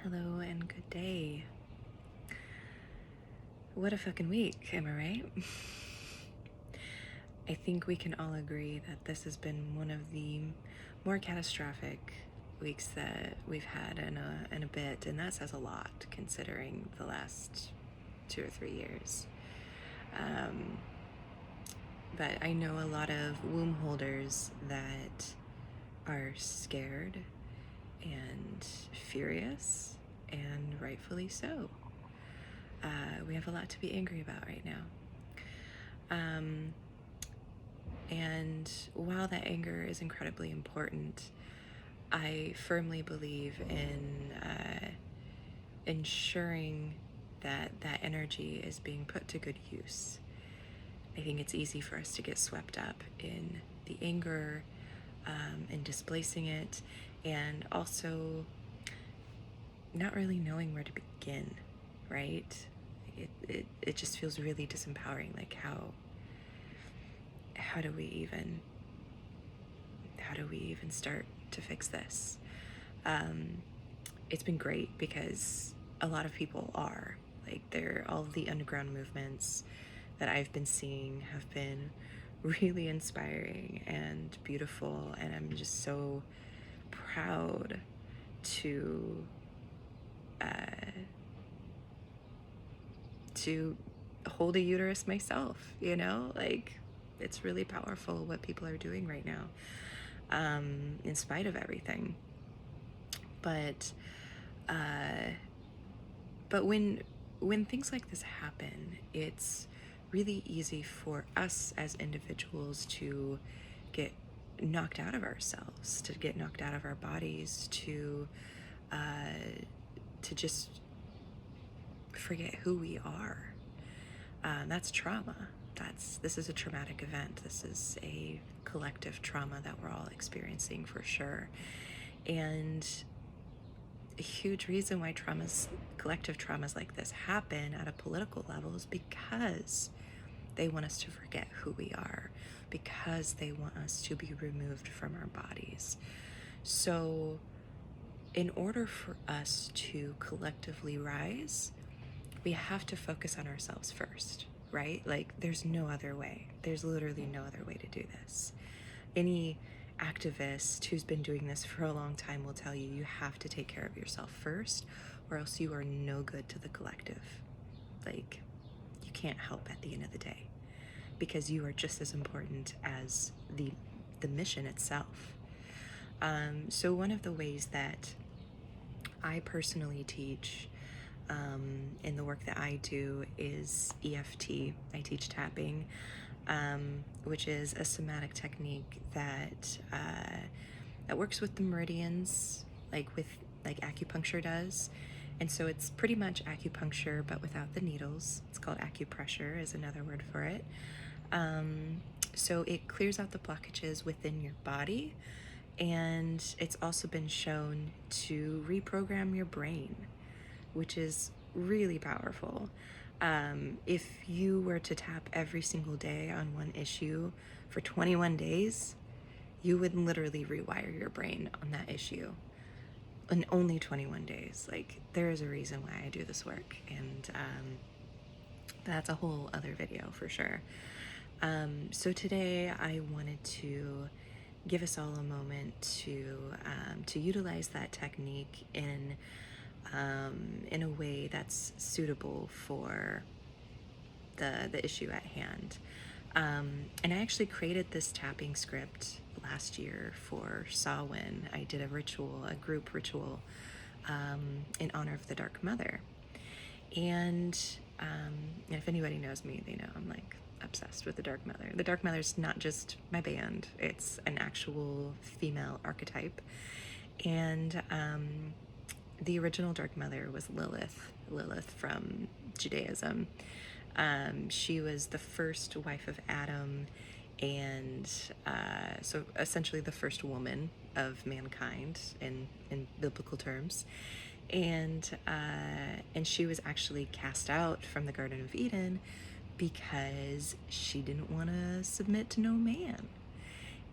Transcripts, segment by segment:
Hello and good day. What a fucking week, am I right? I think we can all agree that this has been one of the more catastrophic weeks that we've had in a bit, and that says a lot considering the last 2 or 3 years. But I know a lot of womb holders that are scared and furious, and rightfully so. We have a lot to be angry about right now. And while that anger is incredibly important, I firmly believe in ensuring that that energy is being put to good use. I think it's easy for us to get swept up in the anger and displacing it, and also not really knowing where to begin, right? It just feels really disempowering. Like how do we even start to fix this? It's been great because a lot of people are like, all of the underground movements that I've been seeing have been really inspiring and beautiful, and I'm just so proud to hold a uterus myself, like, it's really powerful what people are doing right now, in spite of everything. But when things like this happen, it's really easy for us as individuals to get knocked out of ourselves, to get knocked out of our bodies, to just forget who we are. That's trauma. This is a traumatic event. This is a collective trauma that we're all experiencing for sure. And a huge reason why collective traumas like this happen at a political level is because they want us to forget who we are, because they want us to be removed from our bodies. So in order for us to collectively rise, we have to focus on ourselves first, right? Like, there's no other way. There's literally no other way to do this. Any activist who's been doing this for a long time will tell you have to take care of yourself first, or else you are no good to the collective. Like, you can't help at the end of the day, because you are just as important as the mission itself. So one of the ways that I personally teach in the work that I do is EFT. I teach tapping, which is a somatic technique that works with the meridians, like acupuncture does. And so it's pretty much acupuncture, but without the needles. It's called acupressure, is another word for it. So it clears out the blockages within your body, and it's also been shown to reprogram your brain, which is really powerful. If you were to tap every single day on one issue for 21 days, you would literally rewire your brain on that issue in only 21 days. Like, there is a reason why I do this work, and that's a whole other video for sure. So today I wanted to give us all a moment to utilize that technique in a way that's suitable for the issue at hand. And I actually created this tapping script last year for Samhain. I did a group ritual in honor of the Dark Mother. And if anybody knows me, they know I'm like obsessed with the Dark Mother. The Dark Mother's not just my band, it's an actual female archetype. And the original Dark Mother was Lilith from Judaism. She was the first wife of Adam, and so essentially the first woman of mankind in biblical terms. And she was actually cast out from the Garden of Eden because she didn't want to submit to no man.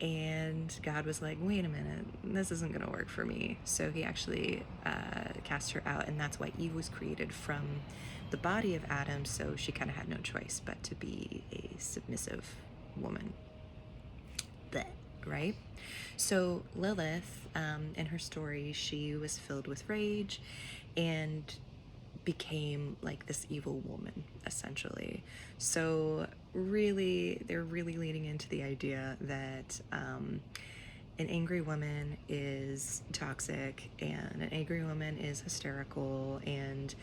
And God was like, wait a minute, this isn't going to work for me. So he actually cast her out. And that's why Eve was created from the body of Adam. So she kind of had no choice but to be a submissive woman. Blech, right? So Lilith, in her story, she was filled with rage and became like this evil woman, essentially. So really, they're really leading into the idea that an angry woman is toxic and an angry woman is hysterical and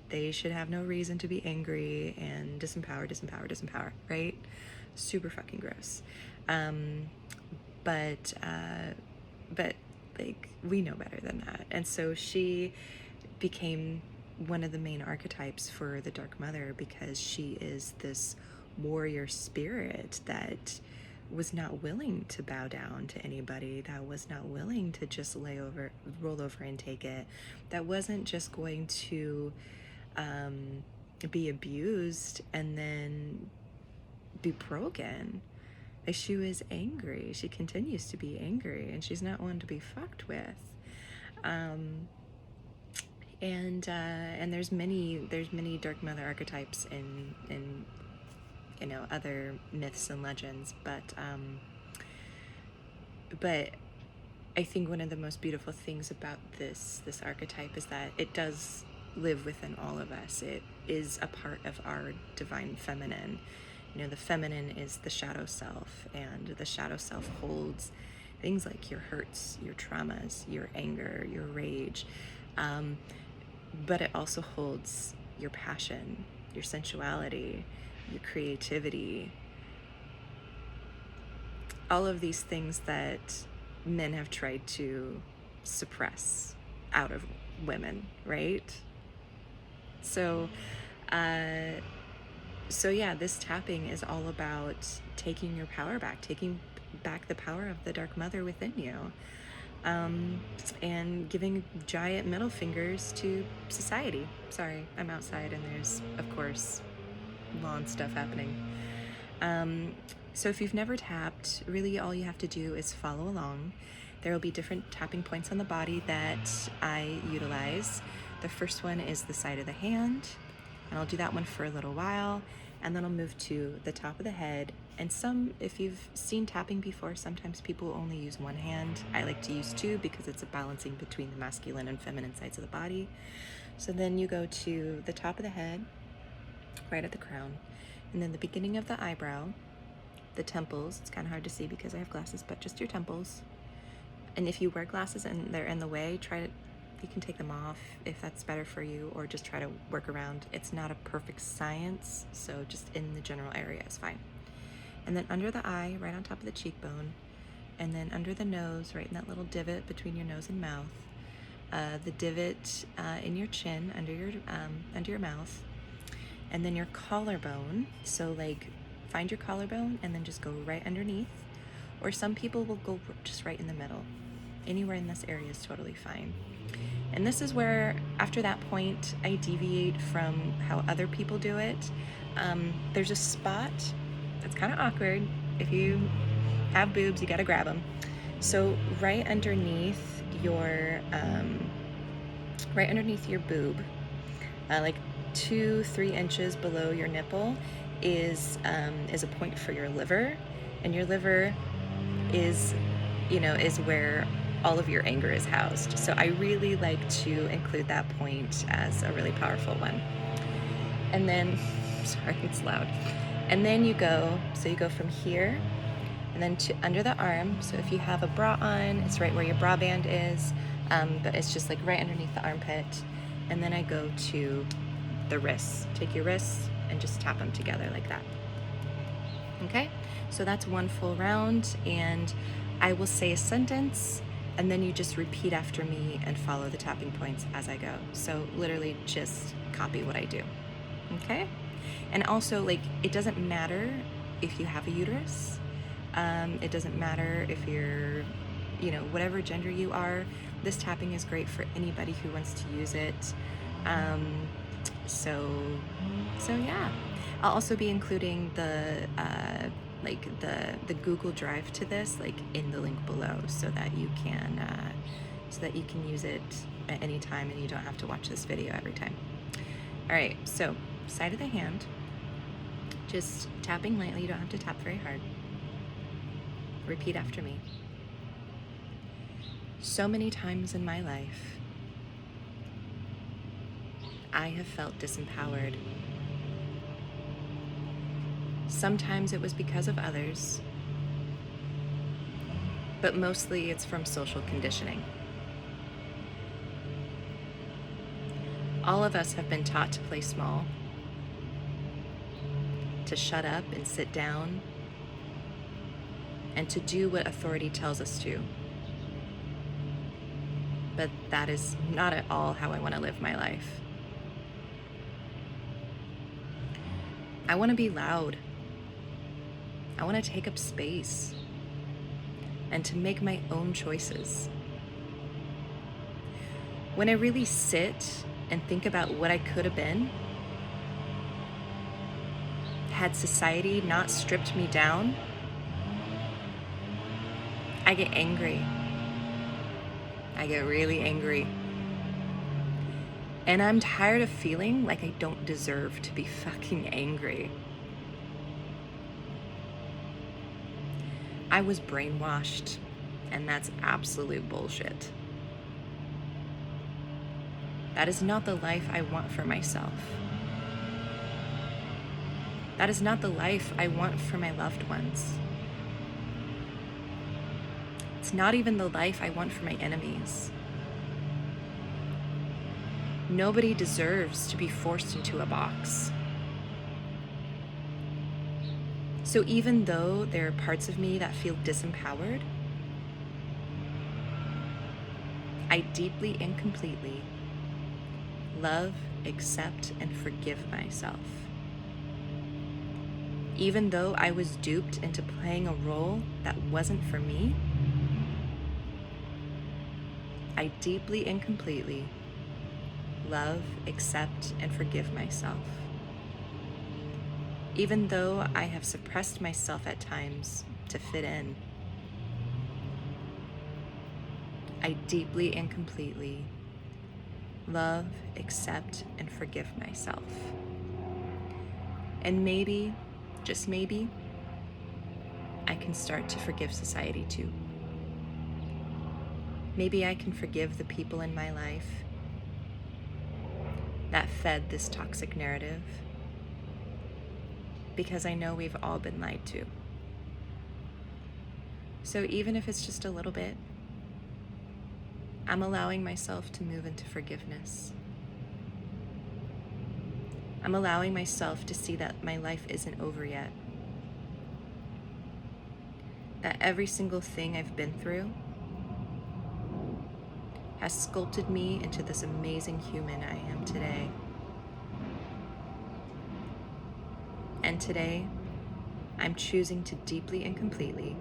they should have no reason to be angry, and disempower, right? Super fucking gross. But like, we know better than that. And so she became one of the main archetypes for the Dark Mother because she is this warrior spirit that was not willing to bow down to anybody, that was not willing to just roll over and take it, that wasn't just going to be abused and then be broken. She was angry. She continues to be angry, and she's not one to be fucked with. And there's many Dark Mother archetypes in other myths and legends, but I think one of the most beautiful things about this archetype is that it does live within all of us. It is a part of our divine feminine. The feminine is the shadow self, and the shadow self holds things like your hurts, your traumas, your anger, your rage, but it also holds your passion, your sensuality, your creativity, all of these things that men have tried to suppress out of women, right? So yeah, this tapping is all about taking your power back, taking back the power of the Dark Mother within you, and giving giant middle fingers to society. Sorry, I'm outside and there's, of course, lawn stuff happening. So if you've never tapped, really all you have to do is follow along. There will be different tapping points on the body that I utilize. The first one is the side of the hand, and I'll do that one for a little while, and then I'll move to the top of the head. And if you've seen tapping before, sometimes people only use one hand. I like to use two because it's a balancing between the masculine and feminine sides of the body. So then you go to the top of the head, right at the crown, and then the beginning of the eyebrow, the temples. It's kind of hard to see because I have glasses, but just your temples. And if you wear glasses and they're in the way, you can take them off if that's better for you, or just try to work around. It's not a perfect science, so just in the general area is fine. And then under the eye, right on top of the cheekbone, and then under the nose, right in that little divot between your nose and mouth, the divot in your chin, under your mouth, and then your collarbone. So like, find your collarbone and then just go right underneath, or some people will go just right in the middle. Anywhere in this area is totally fine. And this is where, after that point, I deviate from how other people do it. There's a spot that's kind of awkward. If you have boobs, you gotta grab them. So right underneath your boob, like 2-3 inches below your nipple, is a point for your liver, and your liver is where all of your anger is housed. So I really like to include that point as a really powerful one. And then, sorry, it's loud. And then you go from here and then to under the arm. So if you have a bra on, it's right where your bra band is, but it's just like right underneath the armpit. And then I go to the wrists. Take your wrists and just tap them together like that. Okay, so that's one full round, and I will say a sentence, and then you just repeat after me and follow the tapping points as I go. So literally just copy what I do, okay? And also, like, it doesn't matter if you have a uterus. It doesn't matter if you're, whatever gender you are. This tapping is great for anybody who wants to use it. So yeah. I'll also be including the like the Google Drive to this, like in the link below, so that you can use it at any time and you don't have to watch this video every time. All right, so side of the hand, just tapping lightly. You don't have to tap very hard. Repeat after me. So many times in my life, I have felt disempowered. Sometimes it was because of others, but mostly it's from social conditioning. All of us have been taught to play small, to shut up and sit down, and to do what authority tells us to. But that is not at all how I want to live my life. I want to be loud. I want to take up space and to make my own choices. When I really sit and think about what I could have been, had society not stripped me down, I get angry. I get really angry. And I'm tired of feeling like I don't deserve to be fucking angry. I was brainwashed, and that's absolute bullshit. That is not the life I want for myself. That is not the life I want for my loved ones. It's not even the life I want for my enemies. Nobody deserves to be forced into a box. So even though there are parts of me that feel disempowered, I deeply and completely love, accept, and forgive myself. Even though I was duped into playing a role that wasn't for me, I deeply and completely love, accept, and forgive myself. Even though I have suppressed myself at times to fit in, I deeply and completely love, accept, and forgive myself. And maybe, just maybe, I can start to forgive society too. Maybe I can forgive the people in my life that fed this toxic narrative, because I know we've all been lied to. So even if it's just a little bit, I'm allowing myself to move into forgiveness. I'm allowing myself to see that my life isn't over yet. That every single thing I've been through has sculpted me into this amazing human I am today. And today, I'm choosing to deeply and completely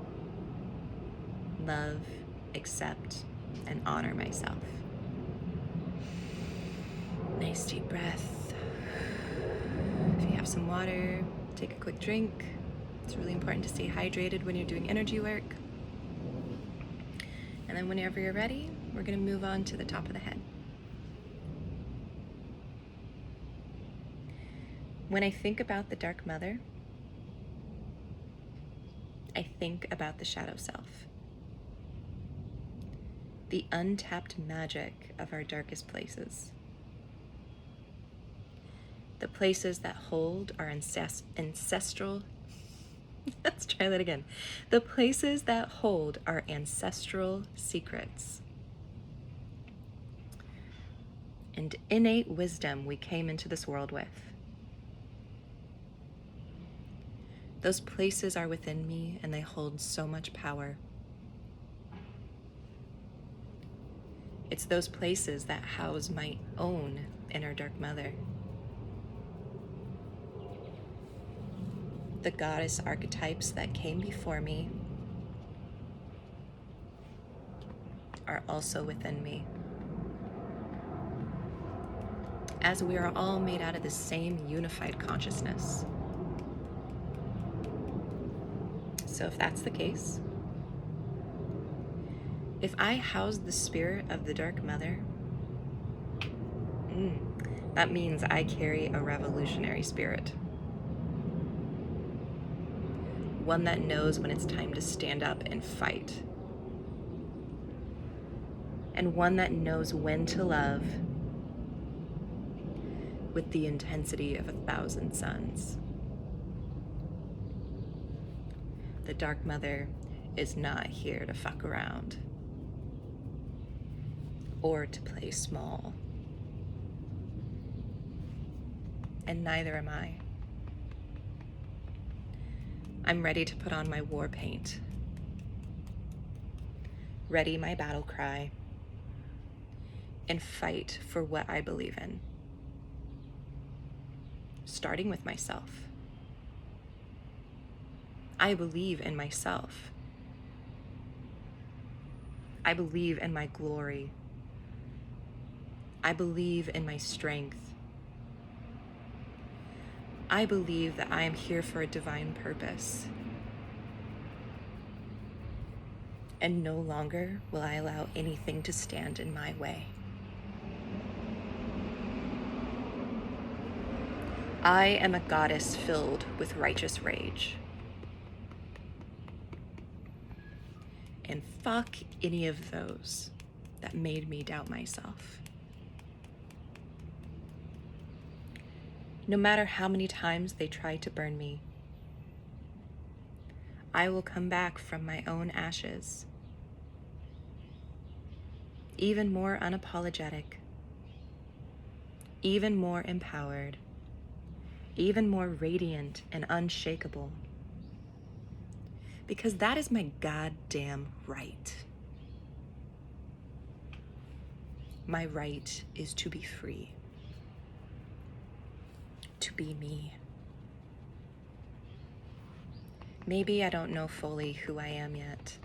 love, accept, and honor myself. Nice deep breath. If you have some water, take a quick drink. It's really important to stay hydrated when you're doing energy work. And then whenever you're ready, we're going to move on to the top of the head. When I think about the Dark Mother, I think about the Shadow Self. The untapped magic of our darkest places. The places that hold our ancestral... Let's try that again. The places that hold our ancestral secrets and innate wisdom we came into this world with. Those places are within me, and they hold so much power. It's those places that house my own inner Dark Mother. The goddess archetypes that came before me are also within me. As we are all made out of the same unified consciousness. So if that's the case, if I house the spirit of the Dark Mother, that means I carry a revolutionary spirit. One that knows when it's time to stand up and fight. And one that knows when to love with the intensity of 1,000 suns. The Dark Mother is not here to fuck around or to play small. And neither am I. I'm ready to put on my war paint, ready my battle cry, and fight for what I believe in, starting with myself. I believe in myself. I believe in my glory. I believe in my strength. I believe that I am here for a divine purpose. And no longer will I allow anything to stand in my way. I am a goddess filled with righteous rage. And fuck any of those that made me doubt myself. No matter how many times they try to burn me, I will come back from my own ashes, even more unapologetic, even more empowered, even more radiant and unshakable. Because that is my goddamn right. My right is to be free. To be me. Maybe I don't know fully who I am yet,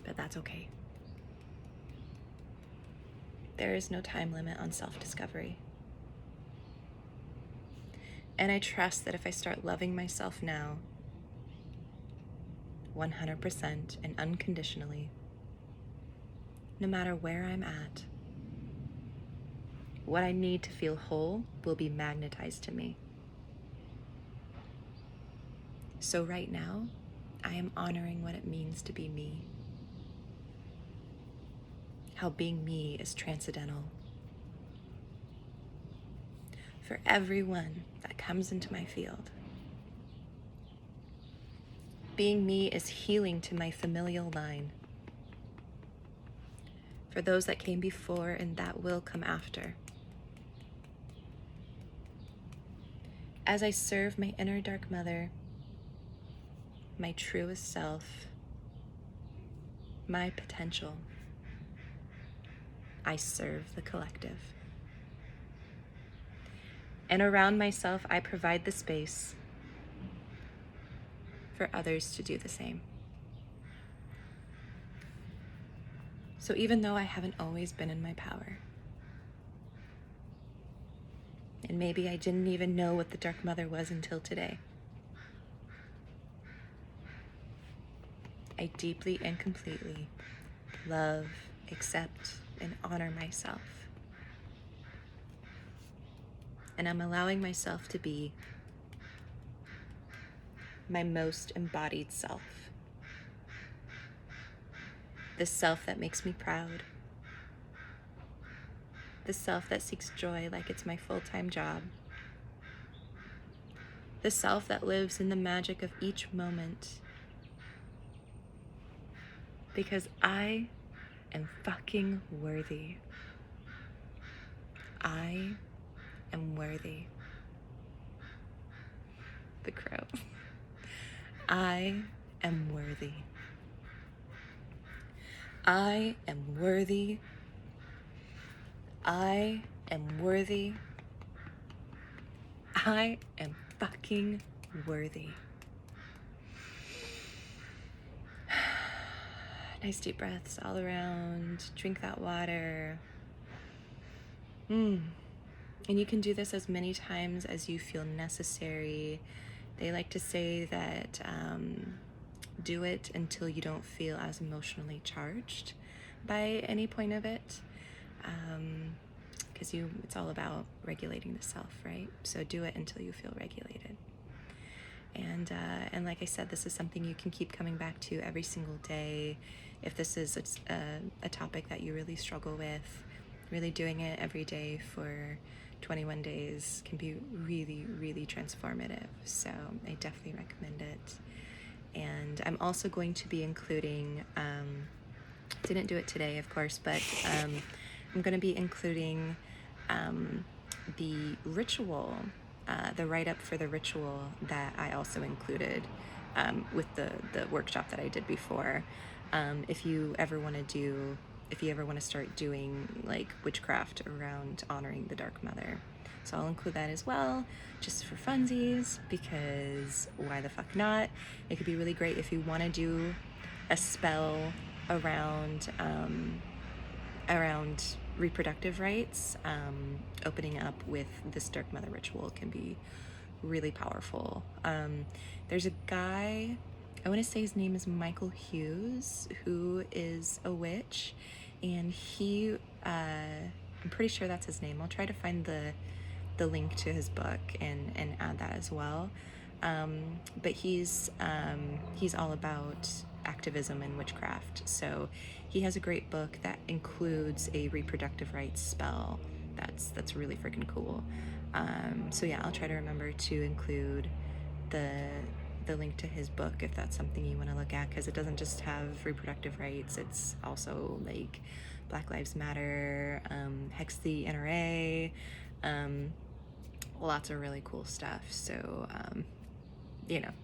but that's okay. There is no time limit on self-discovery. And I trust that if I start loving myself now, 100% and unconditionally, no matter where I'm at, what I need to feel whole will be magnetized to me. So right now, I am honoring what it means to be me. How being me is transcendental. For everyone that comes into my field. Being me is healing to my familial line. For those that came before and that will come after. As I serve my inner Dark Mother, my truest self, my potential, I serve the collective. And around myself, I provide the space for others to do the same. So even though I haven't always been in my power, and maybe I didn't even know what the Dark Mother was until today, I deeply and completely love, accept, and honor myself. And I'm allowing myself to be my most embodied self. The self that makes me proud. The self that seeks joy like it's my full-time job. The self that lives in the magic of each moment. Because I am fucking worthy. I am worthy. The crow. I am worthy. I am worthy. I am worthy. I am fucking worthy. Nice deep breaths all around. Drink that water. And you can do this as many times as you feel necessary They like to say that do it until you don't feel as emotionally charged by any point of it. Because it's all about regulating the self, right? So do it until you feel regulated. And like I said, this is something you can keep coming back to every single day. If this is a topic that you really struggle with, really doing it every day for 21 days can be really, really transformative. So I definitely recommend it. And I'm also going to be including, didn't do it today, of course, but I'm going to be including the ritual, the write-up for the ritual that I also included with the workshop that I did before. If you ever want to start doing like witchcraft around honoring the Dark Mother. So I'll include that as well, just for funsies, because why the fuck not? It could be really great if you want to do a spell around reproductive rights. Opening up with this Dark Mother ritual can be really powerful. There's a guy, I want to say his name is Michael Hughes, who is a witch, and he, I'm pretty sure that's his name. I'll try to find the link to his book and add that as well. But he's all about activism and witchcraft. So he has a great book that includes a reproductive rights spell. That's really freaking cool. So yeah, I'll try to remember to include the link to his book if that's something you want to look at, because it doesn't just have reproductive rights. It's also like Black Lives Matter, Hex the NRA, lots of really cool stuff. So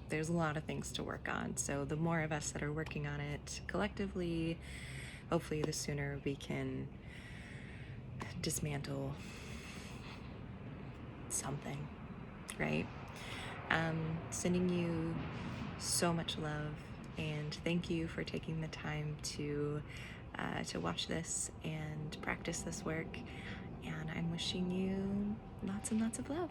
there's a lot of things to work on. So the more of us that are working on it collectively, hopefully the sooner we can dismantle something, right? Sending you so much love, and thank you for taking the time to watch this and practice this work. And I'm wishing you lots and lots of love.